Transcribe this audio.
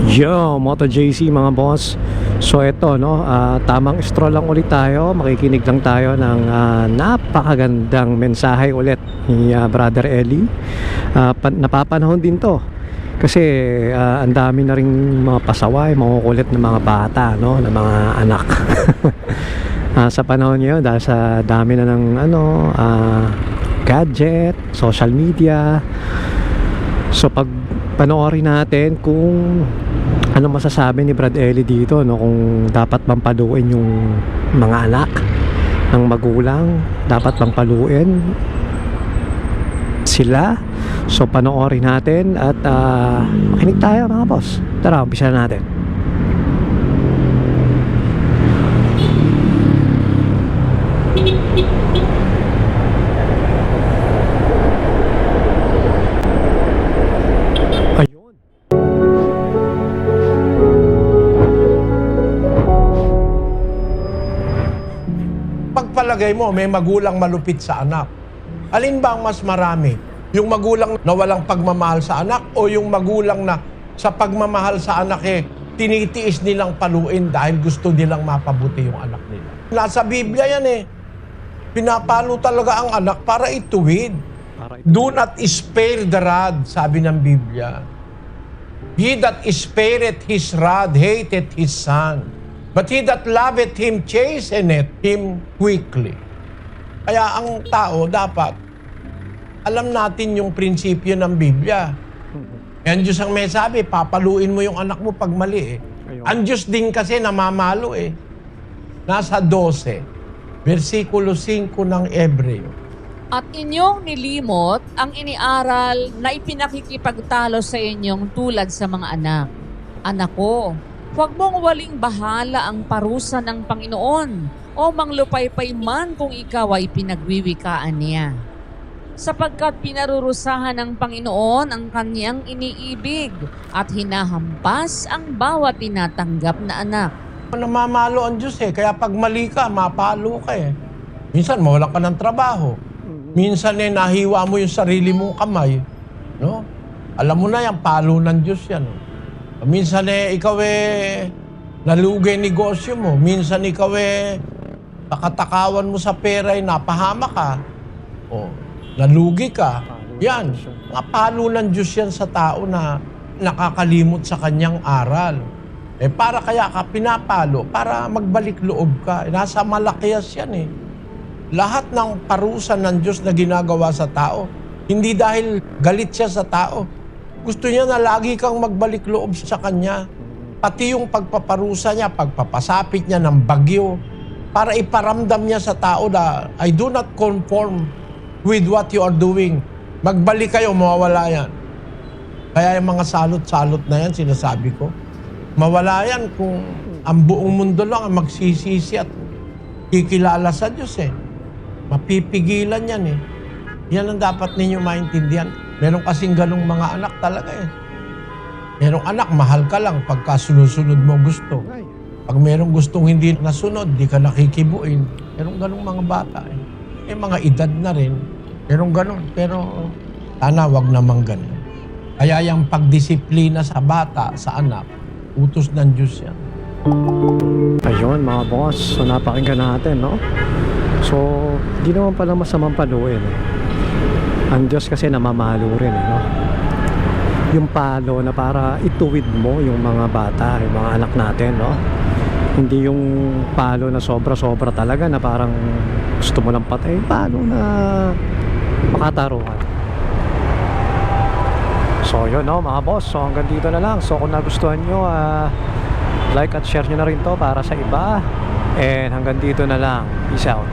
Yo, Moto JC mga boss. So ito no, tamang stroll lang ulit tayo. Makikinig lang tayo ng napakagandang mensahe ulit ni Brother Eli. Napapanahon din to. Kasi ang dami na ring mga pasaway, makukulit na mga bata, no, na mga anak. Sa panahon ngayon dahil sa dami na ng gadget, social media. So pag panoorin natin kung ano masasabi ni Brad Eli dito, no, kung dapat bang paluin yung mga anak ng magulang, dapat bang paluin sila. So panoorin natin at makinig tayo mga boss. Tara, umpisa natin. Pagpalagay mo, may magulang malupit sa anak. Alin ba ang mas marami? Yung magulang na walang pagmamahal sa anak o yung magulang na sa pagmamahal sa anak tinitiis nilang paluin dahil gusto nilang mapabuti yung anak nila? Nasa Biblia yan Pinapalo talaga ang anak para ituwid. Do not spare the rod, sabi ng Biblia. He that spareth his rod hateth his son. But he that loveth him chasteneth him quickly. Kaya ang tao dapat alam natin yung prinsipyo ng Biblia. Ang Diyos ang may sabi, papaluin mo yung anak mo pag mali Ang Diyos din kasi namamalo Nasa 12, versikulo 5 ng Hebreo. At inyong nilimot ang iniaral na ipinakikipagtalo sa inyong tulad sa mga anak. Anak ko, huwag mong waling bahala ang parusa ng Panginoon o manglupaypay man kung ikaw ay pinagwiwikaan niya. Sapagkat pinarurusahan ng Panginoon ang kanyang iniibig at hinahampas ang bawat tinatanggap na anak. Namamalo ang Diyos kaya pag mali ka, mapalo ka Minsan mawalan ka ng trabaho. Minsan nahiwa mo yung sarili mong kamay. No? Alam mo na yan, palo ng Diyos yan. Minsan ikaw nalugay negosyo mo. Minsan ikaw pakatakawan mo sa pera napahama ka. O, nalugi ka. Yan, palo ng Diyos yan sa tao na nakakalimot sa kanyang aral. Para kaya ka pinapalo, para magbalik loob ka. Nasa Malakias yan Lahat ng parusa ng Diyos na ginagawa sa tao, hindi dahil galit siya sa tao. Gusto niya na lagi kang magbalik loob sa Kanya. Pati yung pagpaparusa niya, pagpapasapit niya ng bagyo, para iparamdam niya sa tao na, I do not conform with what you are doing. Magbalik kayo, mawawala yan. Kaya yung mga salot-salot na yan, sinasabi ko, mawala yan kung ang buong mundo lang ang magsisisi at kikilala sa Diyos Mapipigilan yan Yan ang dapat ninyo maintindihan. Meron kasing ganong mga anak talaga Merong anak, mahal ka lang pagka sunod-sunod mo gusto. Pag merong gustong hindi nasunod, di ka nakikibuin. Merong ganong mga bata mga edad na rin. Merong ganon. Pero sana wag namang ganon. Kaya yung pagdisiplina sa bata, sa anak, utos ng Diyos yan. Ayun mga boss, so napakinggan natin, no? So, di naman pala masamang paluin Ang Diyos kasi namamalo rin no? Yung palo na para ituwid mo yung mga bata, yung mga anak natin, no? Hindi yung palo na sobra-sobra talaga na parang gusto mo lang patay. Palo na makataruhan. So yun no mga boss, so hanggang dito na lang. So kung nagustuhan nyo, like at share nyo na rin to para sa iba. And hanggang dito na lang. Peace out.